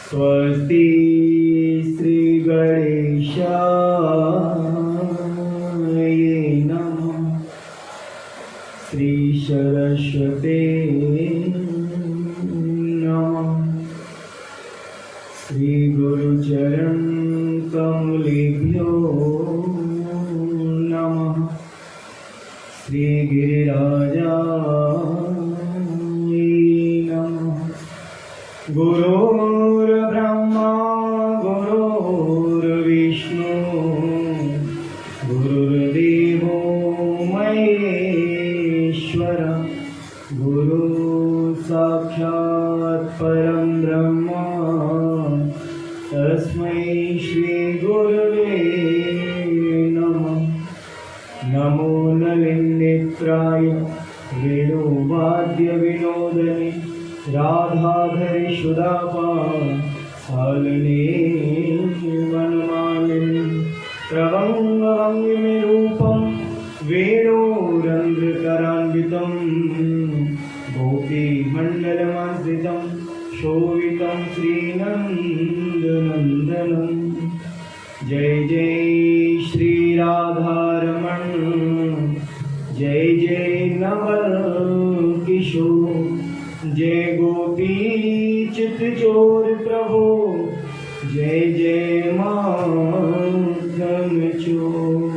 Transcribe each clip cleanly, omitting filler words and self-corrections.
स्वस्ति श्री गणेशाय नमः। श्री सरस्वते नमः। श्री गुरुचरण कमलेभ्यो नमः। श्री गिरिराजाय नमः। गुरुर्ब्रह्मा गुरुर्विष्णु गुरुर्देवो महेश्वर गुरु साक्षात् परं ब्रह्म तस्मै श्री गुरवे नमः। नमो नलिनेत्राय वेणुवाद्य विनोदने राधाधरी सुधापालने वनमालिनी प्रभंगमे रूपं वेणोरन्ध्रकरान्वितं गोपीमण्डलमाश्रितं शोभितं श्रीनन्दनन्दनं। जय जय श्री राधारमण जय जय नवल किशोर जय गोपी चित्तचोर प्रभु जय जय माधव चोर।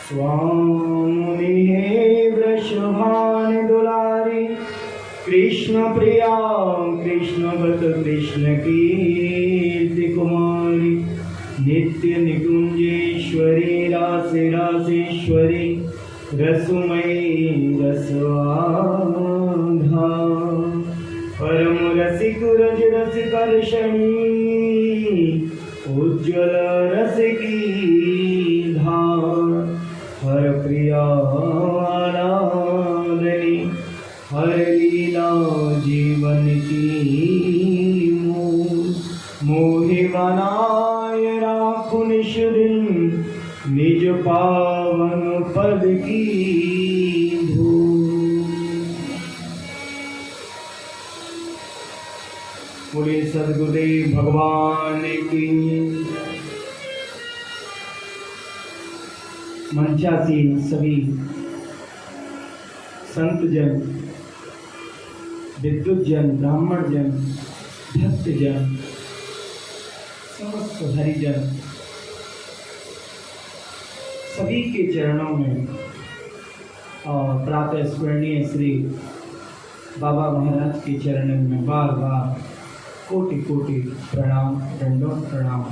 स्वामी हे वृषभान दुलारी कृष्ण प्रिया कृष्ण भक्त कृष्ण कीर्ति कुमारी नित्य निकुंजेश्वरी रासे रासेश्वरी रसमयी रसवाधा परम रसिक रज रसिकर्षणी उज्ज्वल रस की धार हर प्रिया आराधनी हर लीला जीवन की मोहि बनाय राखु निज दिन निज पावन पद की धूल। बोले सद्गुरुदेव भगवान की। मंचासीन सभी संत जन विद्युत जन ब्राह्मण जन भक्त जन समस्त हरिजन सभी के चरणों में और प्रातः स्मरणीय श्री बाबा महाराज के चरणों में बार बार कोटि कोटि प्रणाम दंडोत प्रणाम।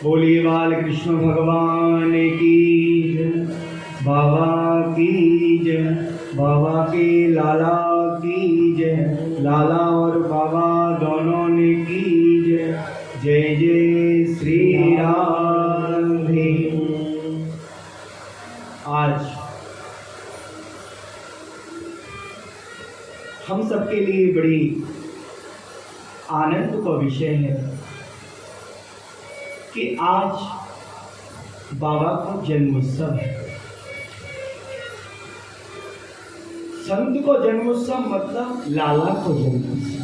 बोलिए बाल कृष्ण भगवान की जय। बाबा की जय। बाबा के लाला की जय। लाला और बाबा दोनों ने की जय। जय जय श्री राधे। आज हम सबके लिए बड़ी आनंद का विषय है कि आज बाबा का जन्मोत्सव है। संत को जन्मोत्सव मतलब लाला को जन्मोत्सव,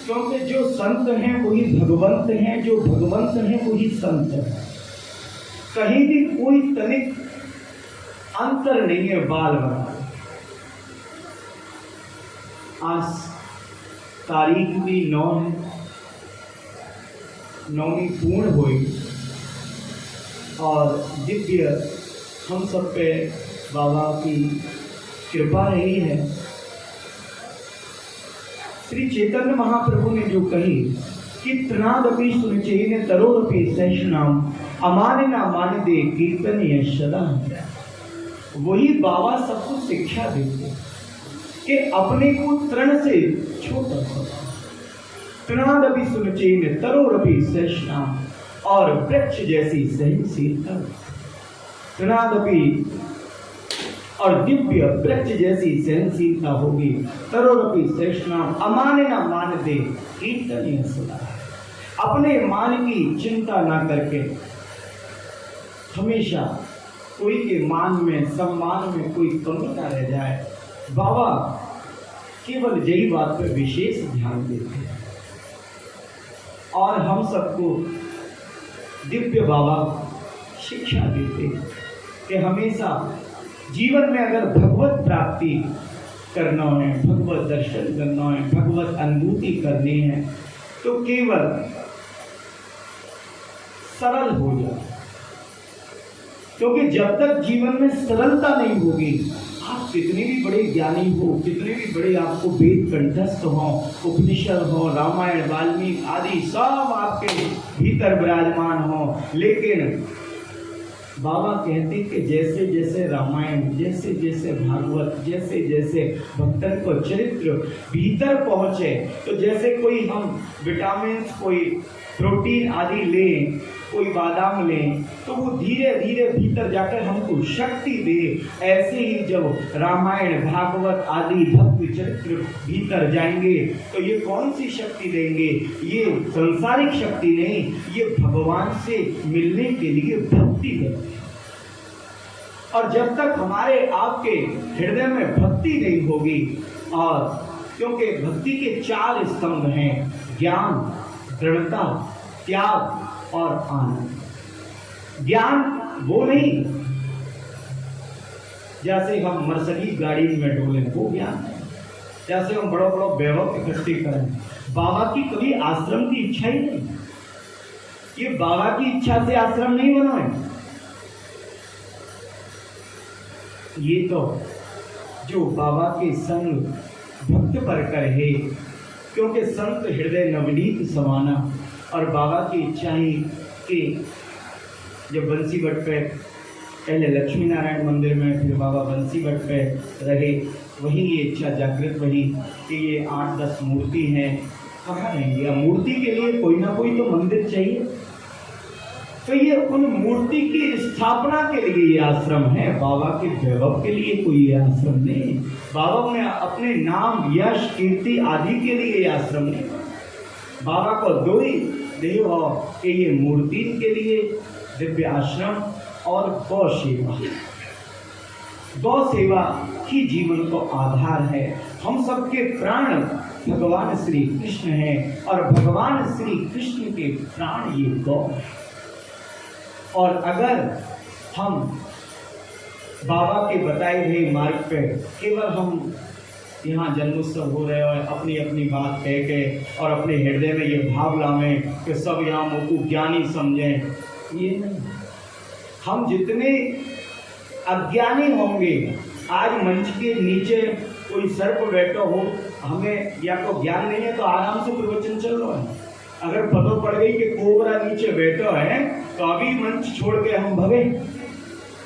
क्योंकि जो संत हैं वही भगवंत हैं, जो भगवंत हैं वही संत हैं। कहीं भी कोई तनिक अंतर नहीं है बाल बराबर। आज तारीख भी 9 है, 9वीं पूर्ण हुई और दिव्य हम सब पे बाबा की कृपा रही है। श्री चैतन्य महाप्रभु ने जो कही कि तृणादपि सुनिचैन तरोरपि सहिष्णुनाम अमाने न मान दे कीर्तन यशदा, वही बाबा सबको शिक्षा देते कि अपने को तृण से छोटा समझो। तृणादपि सुनिचैन तरोरपि सहिष्णुनाम, और वृक्ष जैसी सहनशीलता। तृणादपि और दिव्य वृक्ष जैसी सहनशीलता होगी। तरोरपि सहिष्णुनाम अमाने न मान दे कीर्तन यशदा, अपने मान की चिंता ना करके हमेशा कोई के मान में सम्मान में कोई कमी ना रह जाए। बाबा केवल यही बात पर विशेष ध्यान देते हैं और हम सबको दिव्य बाबा शिक्षा देते हैं कि हमेशा जीवन में अगर भगवत प्राप्ति करना है, भगवत दर्शन करना है, भगवत अनुभूति करनी है तो केवल सरल हो जाए, क्योंकि जब तक जीवन में सरलता नहीं होगी, आप कितने भी बड़े ज्ञानी हो, कितने भी बड़े आपको वेद कंठस्थ हो, उपनिषद हो, रामायण वाल्मीकि आदि सब आपके भीतर विराजमान हो, लेकिन बाबा कहते कि जैसे जैसे रामायण, जैसे जैसे भागवत, जैसे जैसे भक्तन को चरित्र भीतर पहुँचे, तो जैसे कोई हम विटामिन, कोई प्रोटीन आदि लें, कोई बादाम लें, तो वो धीरे धीरे भीतर जाकर हमको शक्ति दे। ऐसे ही जब रामायण भागवत आदि भक्ति चरित्र भीतर जाएंगे तो ये कौन सी शक्ति देंगे? ये संसारिक शक्ति नहीं, ये भगवान से मिलने के लिए भक्ति देंगे। और जब तक हमारे आपके हृदय में भक्ति नहीं होगी, और क्योंकि भक्ति के 4 स्तंभ हैं, ज्ञान, दृढ़ता, त्याग और आनंद। ज्ञान वो नहीं जैसे हम मर्सिडीज गाड़ी में डोले, वो ज्ञान है। जैसे हम बड़ो बड़ो वैभव इकट्ठे करें, बाबा की कभी आश्रम की इच्छा ही नहीं, ये बाबा की इच्छा से आश्रम नहीं बना है। ये तो जो बाबा के संग भक्त पर करे, क्योंकि संत हृदय नवनीत समाना, और बाबा की इच्छा ही कि जब बंसी भट्ट पे पहले लक्ष्मी नारायण मंदिर में, फिर बाबा बंसी भट्ट पे रहे, वहीं ये इच्छा जागृत हुई कि ये 8-10 मूर्ति हैं, कहाँ रहेंगे? मूर्ति के लिए कोई ना कोई तो मंदिर चाहिए, तो ये उन मूर्ति की स्थापना के लिए ये आश्रम है, बाबा के वैभव के लिए कोई ये आश्रम नहीं। बाबा ने अपने नाम, यश, कीर्ति आदि के लिए ये आश्रम नहीं। बाबा को 2 ही देव हो कि ये मूर्ति के लिए दिव्य आश्रम और गौ सेवा। गौ सेवा ही जीवन को आधार है। हम सबके प्राण भगवान श्री कृष्ण हैं, और भगवान श्री कृष्ण के प्राण ये गौ। और अगर हम बाबा के बताए हुए मार्ग पे केवल हम यहाँ जन्मोत्सव हो रहे हैं, अपनी अपनी बात कह के और अपने हृदय में ये भाव लावें कि सब यहाँ मुझको ज्ञानी समझें, ये नहीं। हम जितने अज्ञानी होंगे, आज मंच के नीचे कोई सर्प बैठा हो, हमें या तो ज्ञान नहीं है तो आराम से प्रवचन चल रहा है। अगर पता पड़ गई कि कोबरा नीचे बैठा है तो अभी मंच छोड़ के हम भगे।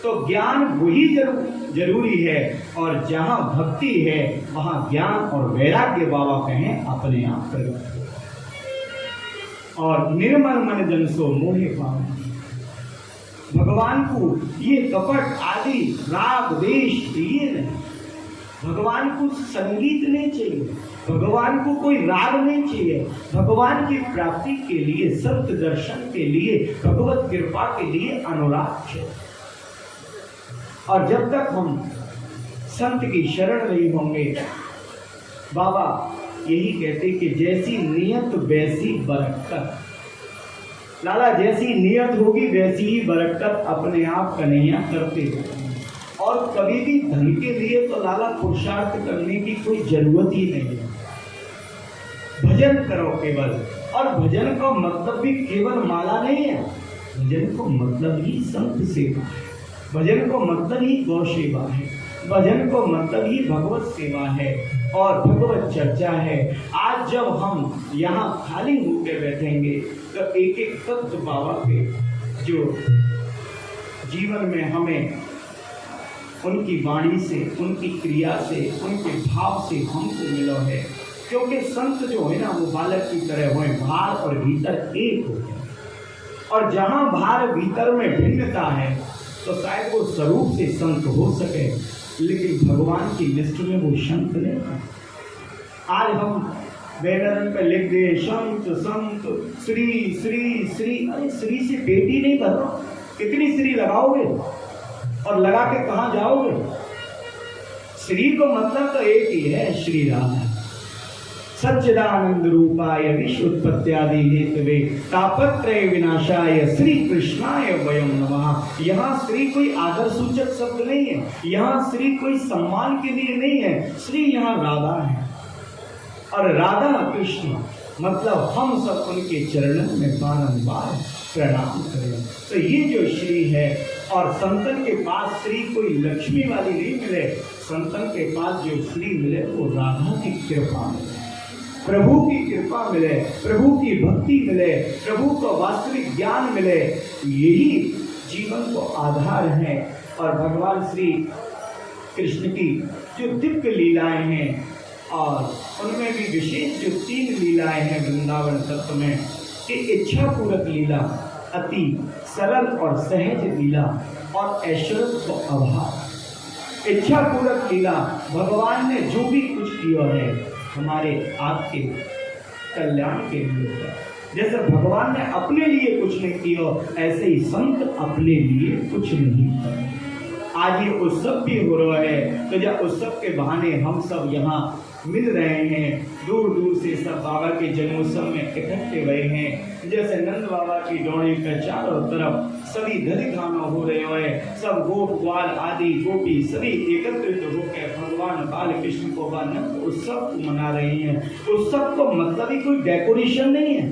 तो ज्ञान वही जरूरी है, और जहाँ भक्ति है वहाँ ज्ञान और वैराग्य बाबा कहें अपने आप प्रकट। और निर्मल मन जन सो मोहे पावे। भगवान को ये कपट आदि राग द्वेष ये नहीं, भगवान को संगीत नहीं चाहिए, भगवान को कोई राग नहीं चाहिए। भगवान की प्राप्ति के लिए, सत्य दर्शन के लिए, भगवत कृपा के लिए अनुराग चाहिए। और जब तक हम संत की शरण नहीं होंगे, बाबा यही कहते कि जैसी नियत वैसी बरकत। लाला जैसी नियत होगी वैसी ही बरकत अपने आप कन्हैया करते हो। और कभी भी धन के लिए तो लाला पुरुषार्थ करने की कोई जरूरत ही नहीं है। भजन करो केवल, और भजन का मतलब भी केवल माला नहीं है, भजन को मतलब ही संत सेवा है, भजन को मतलब ही गौ सेवा है, भजन को मतलब ही भगवत सेवा है और भगवत चर्चा है। आज जब हम यहाँ खाली होकर बैठेंगे तो एक एक तत्व बाबा के जो जीवन में हमें उनकी वाणी से, उनकी क्रिया से, उनके भाव से हमको मिला है। क्योंकि संत जो है ना वो बालक की तरह हुए, बाहर और भीतर एक होते हैं। और जहाँ बाहर भीतर में भिन्नता है तो शायद वो स्वरूप से संत हो सके, लेकिन भगवान की लिस्ट में वो संत नहीं है। आज हम बैनर पे लिख दे संत संत श्री श्री श्री, अरे श्री से पेट ही नहीं भर रहा, कितनी श्री लगाओगे? और लगा के कहाँ जाओगे? श्री को मतलब तो एक ही है, श्री राधा। सच्चिदानंद रूपाय विश्व उत्पत्त्यादि हेतवे तापत्रय विनाशाय श्री कृष्णाय वयं नमः। यहाँ श्री कोई आदर सूचक शब्द नहीं है, यहाँ श्री कोई सम्मान के लिए नहीं है, श्री यहाँ राधा है। और राधा कृष्ण मतलब हम सब उनके चरणों में बारंबार प्रणाम करें। तो ये जो श्री है, और संतन के पास श्री कोई लक्ष्मी वाली नहीं मिले, संतन के पास जो श्री मिले वो राधा की कृपा मिले, प्रभु की कृपा मिले, प्रभु की भक्ति मिले, प्रभु को वास्तविक ज्ञान मिले। यही जीवन को आधार है। और भगवान श्री कृष्ण की जो दिव्य लीलाएं हैं, और उनमें भी विशेष जो 3 लीलाएं हैं वृंदावन तत्व में, कि इच्छा पूरक लीला, अति सरल और सहज लीला, और ऐश्वर्य को अभाव। इच्छा पूरक लीला, भगवान ने जो भी कुछ किया है हमारे आपके कल्याण के लिए। जैसे भगवान ने अपने लिए कुछ नहीं किया, ऐसे ही संत अपने लिए कुछ नहीं किया। आज ये उत्सव भी हो रहा है, तो जब उत्सव के बहाने हम सब यहाँ मिल रहे हैं, दूर दूर से सब बाबा के जन्मोत्सव में इकट्ठे हुए हैं। जैसे नंद बाबा की डोली के चारों तरफ सभी धरिधाम हो रहे हैं, सब गोप ग्वाल आदि गोपी सभी एकत्रित होकर भगवान बाल कृष्ण को नंद उत्सव को मना रही हैं। उत्सव को मतलब ही कोई डेकोरेशन नहीं है,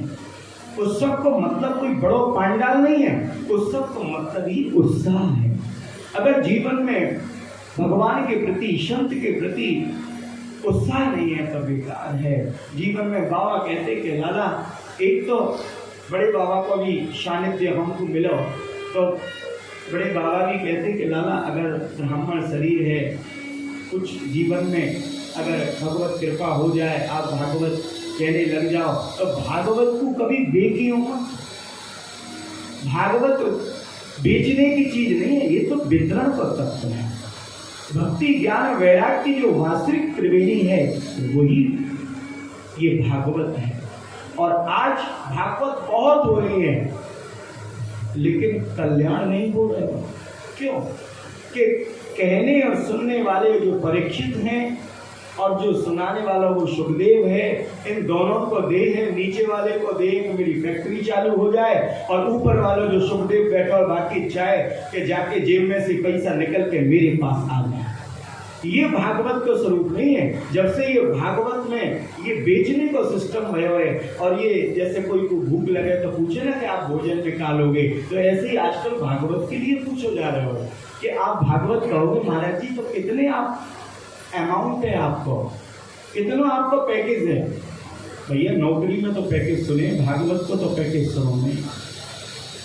उत्सव को मतलब कोई बड़ो पंडाल नहीं है, उत्सव को मतलब ही उत्साह है। अगर जीवन में भगवान के प्रति, संत के प्रति उत्साह नहीं है तो बेकार है। जीवन में बाबा कहते कि लाला, एक तो बड़े बाबा को भी सानिध्य हमको मिलो, तो बड़े बाबा भी कहते कि लाला, अगर ब्राह्मण शरीर है, कुछ जीवन में अगर भगवत कृपा हो जाए, आप भागवत कहने लग जाओ, तो भागवत को कभी बेची होगा। भागवत बेचने की चीज नहीं है, ये तो वितरण का तत्व है। भक्ति ज्ञान वैराग्य की जो वास्तविक त्रिवेणी है वही ये भागवत है। और आज भागवत बहुत हो रही है, लेकिन कल्याण नहीं हो रहे। क्यों? कि कहने और सुनने वाले जो परीक्षित हैं और जो सुनाने वाला वो सुखदेव है, इन दोनों को देह है, नीचे वाले को देह कि मेरी फैक्ट्री चालू हो जाए, और ऊपर वाला जो सुखदेव बैठा और बाकी चाहे कि जाके जेब में से पैसा निकल के मेरे पास आ जाए। ये भागवत का स्वरूप नहीं है। जब से ये भागवत में ये बेचने का सिस्टम है, और ये जैसे कोई को भूख लगे तो पूछे ना कि आप भोजन निकालोगे, तो ऐसे ही आजकल भागवत के लिए पूछो जा रहे हो कि आप भागवत कहोगे महाराज जी, तो कितने आप अमाउंट है, आपको कितना आपको पैकेज है। भैया नौकरी में तो पैकेज सुने, भागवत को तो पैकेज सुनो नहीं।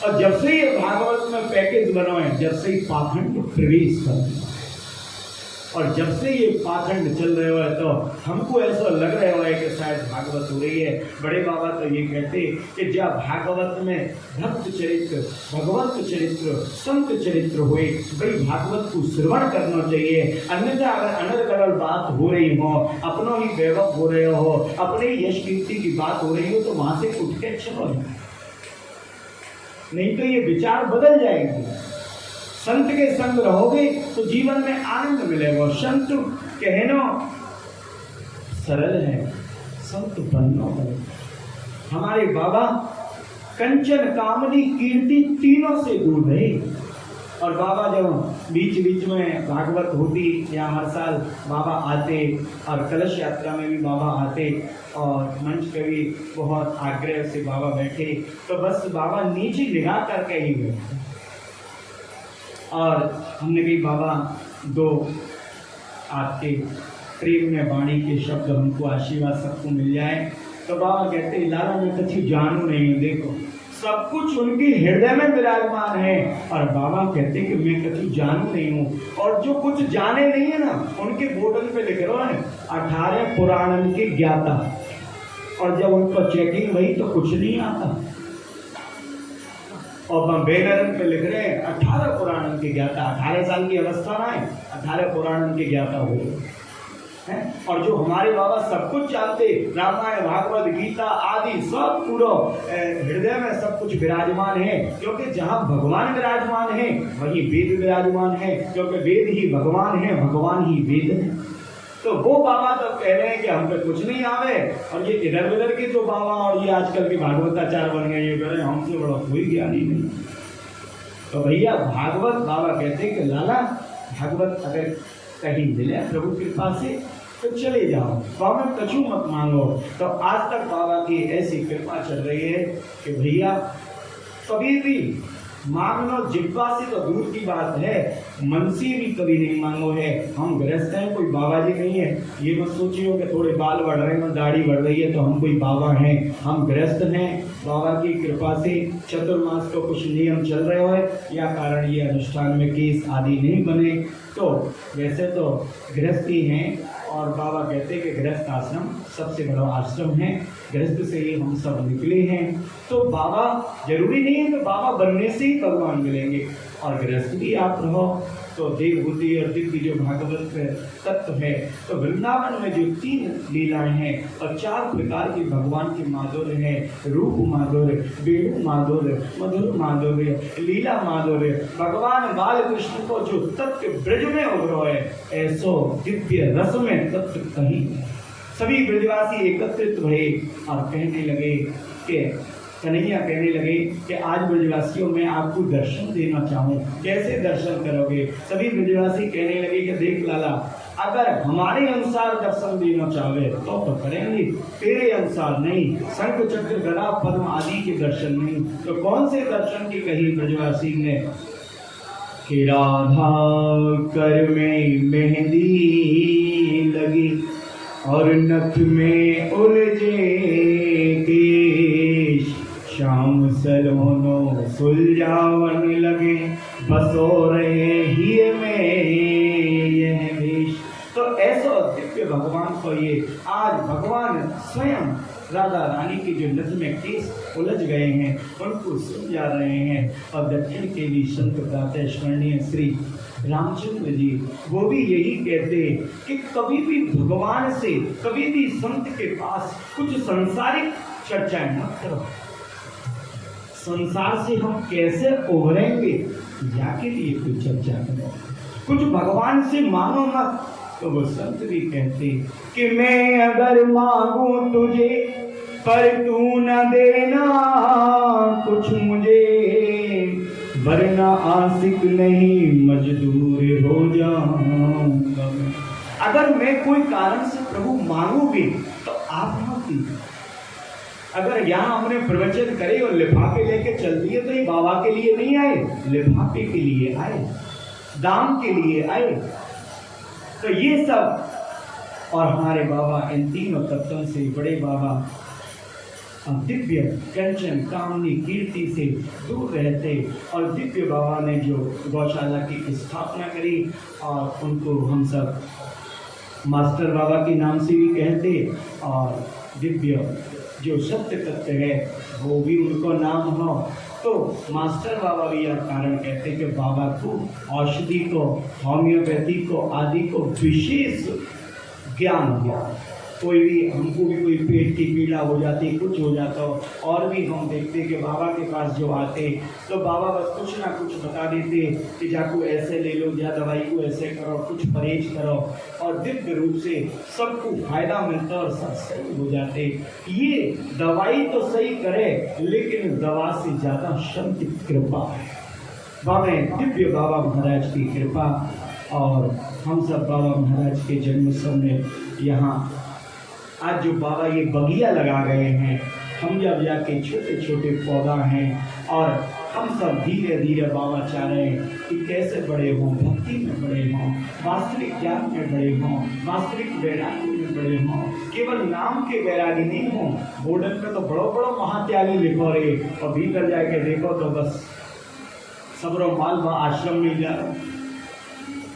और जब से ये भागवत में पैकेज बनाए, जब से ही पाखंड प्रवेश कर, और जब से ये पाखंड चल रहे हो तो हमको ऐसा लग रहा है कि शायद भागवत हो रही है। बड़े बाबा तो ये कहते कि जब भागवत में भक्त चरित्र, भगवत चरित्र, संत चरित्र हुए, भाई भागवत को श्रवण करना चाहिए। अन्यथा अगर अनर्गल बात हो रही हो, अपनों ही वैभव हो रहे हो, अपने ही यश कीर्ति की बात हो रही हो, तो वहां से उठ के चलो, नहीं तो ये विचार बदल जाएंगे। संत के संग रहोगे तो जीवन में आनंद मिलेगा। संत कहना सरल है, संत बनना है। हमारे बाबा कंचन कामनी कीर्ति तीनों से दूर रहे। और बाबा जब बीच बीच में भागवत होती या हर साल बाबा आते, और कलश यात्रा में भी बाबा आते, और मंच पे भी बहुत आग्रह से बाबा बैठे, तो बस बाबा नीचे निगाह करके ही बैठे। और हमने भी बाबा दो आपके प्रेम में वाणी के शब्द हमको आशीर्वाद सबको मिल जाए। तो बाबा कहते लाला मैं कभी जानू नहीं हूँ, देखो सब कुछ उनके हृदय में विराजमान है। और बाबा कहते कि मैं कभी जानू नहीं हूँ, और जो कुछ जाने नहीं है ना, उनके बोर्डन पे लिख रहा है 18 पुराणन के ज्ञाता। और जब उनको चेकिंग हुई तो कुछ नहीं आता, और बैनर पे लिख रहे हैं 18 पुराणन के ज्ञाता। 18 साल की अवस्था ना है, 18 पुराणन के ज्ञाता हुए। है। और जो हमारे बाबा सब कुछ जानते, रामायण भागवत गीता आदि सब पूरा हृदय में सब कुछ विराजमान है, क्योंकि जहाँ भगवान विराजमान है वहीं वेद विराजमान है, क्योंकि वेद ही भगवान है, भगवान ही वेद है। तो वो बाबा तो कह रहे हैं कि हम पे कुछ नहीं आवे, और ये इधर उधर के जो बाबा और ये आजकल के भागवताचार्य बन गए, ये कह रहे हैं हमसे बड़ा कोई ज्ञानी नहीं। तो भैया भागवत बाबा कहते हैं कि लाला भागवत अगर कहीं मिले प्रभु कृपा से तो चले जाओ, बाबा कछु मत मांगो। तो आज तक बाबा की ऐसी कृपा चल रही है कि भैया कभी भी मांग लो, जिब्वा से तो दूर की बात है, मन से भी कभी नहीं मांगो है। हम गृहस्थ हैं, कोई बाबा जी नहीं है। ये मत सोचियो कि थोड़े बाल बढ़ रहे हैं, दाढ़ी बढ़ रही है तो हम कोई बाबा हैं। हम गृहस्थ हैं, बाबा की कृपा से चतुर्मास को कुछ नियम चल रहे हो या कारण ये अनुष्ठान में केस आदि नहीं बने। तो वैसे तो गृहस्थी हैं, और बाबा कहते हैं कि गृहस्थ आश्रम सबसे बड़ा आश्रम है, गृहस्थ से ही हम सब निकले हैं। तो बाबा जरूरी नहीं है कि बाबा बनने से ही भगवान मिलेंगे, और गृहस्थ भी आप रहो तो देवभूति और दिव्य जो भागवत तत्व है। तो वृंदावन में जो 3 लीलाएं हैं और 4 प्रकार के भगवान के माधुर्य है, रूप माधुर्य, वेणु माधुर्य, मधुर माधुर्य, लीला माधुर्य। भगवान बाल कृष्ण को जो तत्व ब्रज में उभरो है, ऐसो दिव्य रस में तत्व कहीं। सभी ब्रजवासी एकत्रित हुए और कहने लगे कि कन्हैया कहने लगे कि आज ब्रजवासियों में आपको दर्शन देना चाहूँ, कैसे दर्शन करोगे? सभी ब्रजवासी कहने लगे कि देख लाला, अगर हमारे अनुसार दर्शन देना चाहे तो करेंगे, तेरे अनुसार नहीं, शंख चक्र गदा पद्म आदि के दर्शन नहीं। तो कौन से दर्शन की कही ब्रजवासी ने कि राधा कर में मेहंदी लगी और नथ में उलझे केश, शाम सलोनो सुलझावन लगे, बसो रहे ही में यह वेश। तो ऐसा दिव्य भगवान को ये आज भगवान स्वयं राधा रानी के जो नथ में केस उलझ गए हैं उनको सुलझा रहे हैं। और दक्षिण के लिए संत प्रातः स्मरणीय श्री रामचंद्र जी वो भी यही कहते कि कभी भी भगवान से, कभी भी संत के पास कुछ सांसारिक चर्चाएं मत करो। संसार से हम कैसे उभरेंगे जाके लिए कोई चर्चा करो, कुछ भगवान से मांगो मत। तो वो संत भी कहते कि मैं अगर मांगू तुझे पर तू न देना कुछ मुझे, वरना आशिक नहीं मजदूर हो जाऊंगा। अगर मैं कोई कारण से प्रभु मांगूंगी तो आप मत दीजिए। अगर यहाँ हमने प्रवचन करे और लिफाफे लेके चल दिए तो ये बाबा के लिए नहीं आए, लिफाफे के लिए आए, दाम के लिए आए। तो ये सब और हमारे बाबा इन तीनों तत्वों से बड़े बाबा दिव्य कंचन कामनी कीर्ति से दूर रहते। और दिव्य बाबा ने जो गौशाला की स्थापना करी और उनको हम सब मास्टर बाबा के नाम से भी कहते, और दिव्य जो सत्य तत्व है वो भी उनको नाम हो। तो मास्टर बाबा भी यह कारण कहते कि बाबा को औषधि को, होम्योपैथी को आदि को विशेष ज्ञान हो। कोई भी हमको भी कोई पेट की पीड़ा हो जाती, कुछ हो जाता हो, और भी हम देखते कि बाबा के पास जो आते तो बाबा बस कुछ ना कुछ बता देते कि जाको ऐसे ले लो, या दवाई को ऐसे करो, कुछ परहेज करो, और दिव्य रूप से सबको फायदा मिलता और सब सही हो जाते। ये दवाई तो सही करे लेकिन दवा से ज़्यादा संत की कृपा है। बाबा दिव्य बाबा महाराज की कृपा। और हम सब बाबा महाराज के जन्मोत्सव में यहाँ आज जो बाबा ये बगिया लगा गए हैं, हम जब जाके छोटे छोटे पौधा हैं और हम सब धीरे धीरे बाबा चाह रहे हैं कि कैसे बड़े हों, भक्ति में बड़े हों, वास्तविक ज्ञान में बड़े हों, वास्तविक वैराग्य में बड़े हों, केवल नाम के वैरागी नहीं हों। बोर्डर पे तो बड़ो बड़ो महात्यागी लिखो रहे और भीतर जाके देखो तो बस सबरो माल वहाँ आश्रम में जा रहा।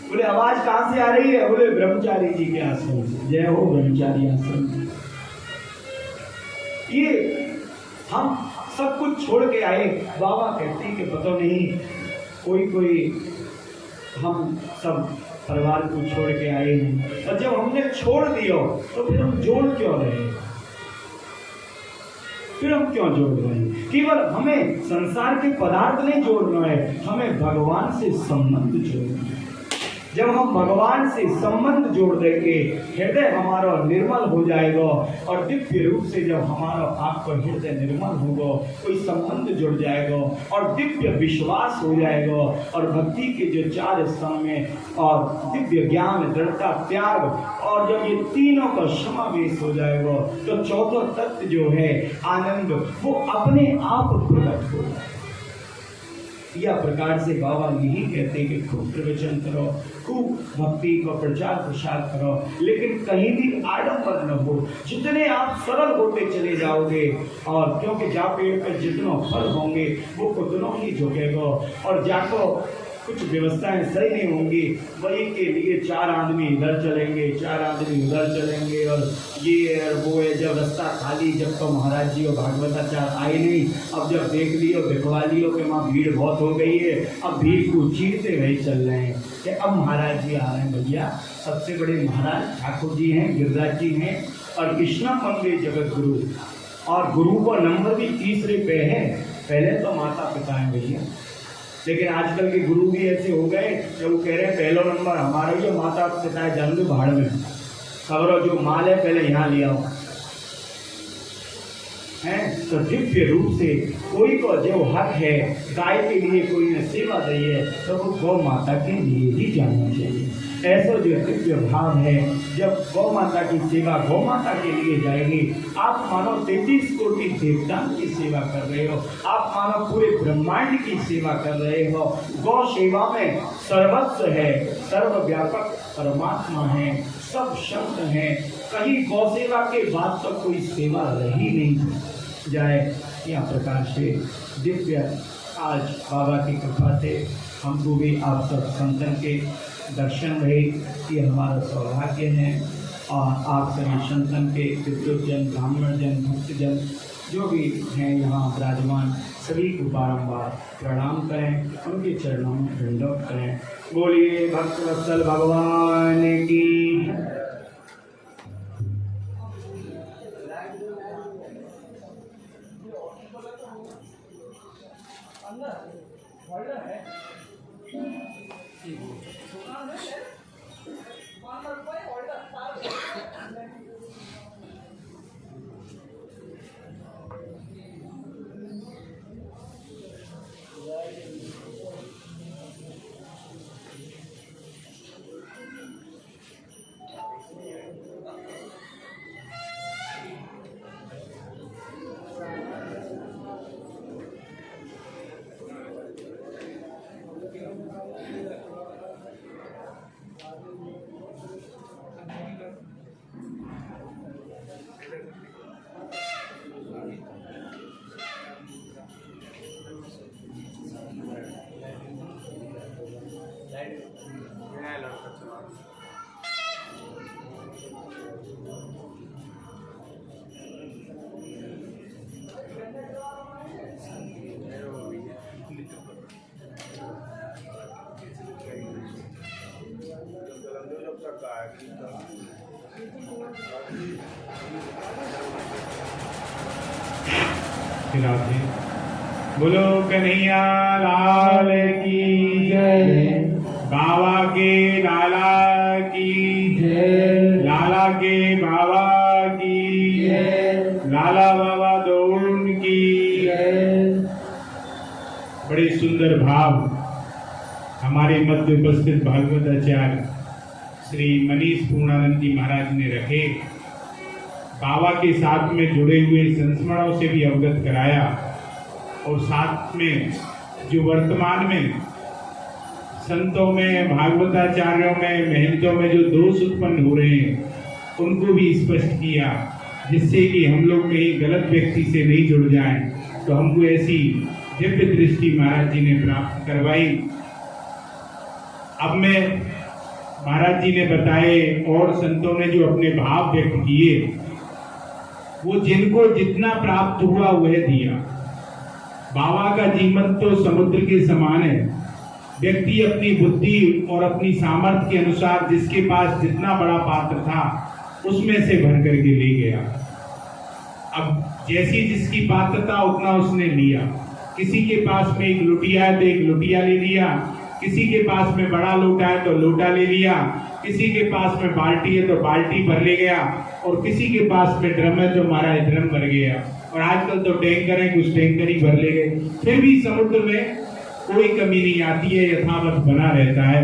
बोले आवाज कहाँ से आ रही है? बोले ब्रह्मचारी जी के आश्रम से। जय हो ब्रह्मचारी आश्रम। ये हम सब कुछ छोड़ के आए। बाबा कहते हैं कि पता नहीं कोई हम सब परिवार को छोड़ के आए हैं, और जब हमने छोड़ दिया तो फिर हम जोड़ क्यों रहे हैं? फिर हम क्यों जोड़ रहे हैं? केवल हमें संसार के पदार्थ नहीं जोड़ना है, हमें भगवान से संबंध जोड़ना है। जब हम भगवान से संबंध जोड़ देंगे, हृदय हमारा निर्मल हो जाएगा, और दिव्य रूप से जब हमारा आपका हृदय निर्मल होगा, कोई संबंध जुड़ जाएगा और दिव्य विश्वास हो जाएगा, और भक्ति के जो 4 स्तंभ में और दिव्य ज्ञान, दृढ़ता, त्याग, और जब ये तीनों का समावेश हो जाएगा तो चौथा तत्व जो है आनंद, वो अपने आप प्रकट होगा। या प्रकार से बाबा यही कहते हैं कि खूब प्रवचन करो, खूब भक्ति का प्रचार प्रसार करो, लेकिन कहीं भी आडंबर न हो। जितने आप सरल होते चले जाओगे, और क्योंकि जा पेड़ पर जितना फल होंगे वो उतना ही झुकेगा, और जाको कुछ व्यवस्थाएं सही नहीं होंगी, वही के लिए 4 आदमी इधर चलेंगे, 4 आदमी उधर चलेंगे, और ये है वो है। जब रास्ता खाली, जब तो महाराज जी और भागवताचार्य आए नहीं, अब जब देख लियो, दिखवा लियो कि वहाँ भीड़ बहुत हो गई है, अब भीड़ को चीरते हुए चल रहे हैं कि अब महाराज जी आ रहे हैं। भैया, सबसे बड़े महाराज ठाकुर जी हैं, गिरिराज जी हैं, और कृष्णा मंगे जगत गुरु, और गुरु का नंबर भी तीसरे पे है। पहले तो माता पिता हैं भैया, लेकिन आजकल के गुरु भी ऐसे हो गए कि वो कह रहे हैं पहला नंबर हमारा ही, माता पिता है जान दो भाड़ में, खबरों जो माल है पहले यहाँ ले आओ हैं। तो दिव्य रूप से कोई को जो हक है, गाय के लिए कोई ने सेवा दी है, तो वो गौ माता के लिए ही जाना चाहिए। ऐसा जो दिव्य भाव है, जब गौ माता की सेवा गौ माता के लिए जाएगी, आप मानो 33 कोटि देवताओं की सेवा कर रहे हो, आप मानो पूरे ब्रह्मांड की सेवा कर रहे हो। गौ सेवा में सर्वस्व है, सर्वव्यापक परमात्मा है, सब शब्द हैं, कहीं गौ सेवा के बाद तो कोई सेवा रही नहीं जाए। यह प्रकार से दिव्य आज बाबा की कृपा से हमको भी आप सब संतन के दर्शन रहे, ये हमारा सौभाग्य है। और आप सभी संतन के विद्युतजन, ब्राह्मणजन, भक्तजन जो भी हैं यहाँ विराजमान, सभी को बारंबार प्रणाम करें, उनके चरणों में दंडवत करें। बोलिए भक्तवत्सल भगवान की। बोलो कन्हैया लाल की जय, बाबा के लाला की जय, लाला के बाबा की जय, लाला बाबा दौड़ की जय। बड़े सुंदर भाव हमारे मध्य उपस्थित भागवताचार्य श्री मनीष पूर्णानंद जी महाराज ने रखे। बाबा के साथ में जुड़े हुए संस्मरणों से भी अवगत कराया, और साथ में जो वर्तमान में संतों में, भागवताचार्यों में, महंतों में जो दोष उत्पन्न हो रहे हैं उनको भी स्पष्ट किया, जिससे कि हम लोग कहीं गलत व्यक्ति से नहीं जुड़ जाएं। तो हमको ऐसी दिव्य दृष्टि महाराज जी ने प्राप्त करवाई। अब मैं महाराज जी ने बताए और संतों ने जो अपने भाव व्यक्त किए, वो जिनको जितना प्राप्त हुआ वह दिया। बाबा का जीवन तो समुद्र के समान है, व्यक्ति अपनी बुद्धि और अपनी सामर्थ्य के अनुसार जिसके पास जितना बड़ा पात्र था उसमें से भर करके ले गया। अब जैसी जिसकी पात्रता उतना उसने लिया। किसी के पास में एक लोटिया है तो एक लोटिया ले लिया, किसी के पास में बड़ा लोटा है तो लोटा ले लिया, किसी के पास में बाल्टी है तो बाल्टी भर ले गया, और किसी के पास में ड्रम है तो महाराज ड्रम भर गया। और आजकल तो टैंकर है, कुछ टैंकर ही भर ले गए। फिर भी समुद्र में कोई कमी नहीं आती है, यथावत बना रहता है।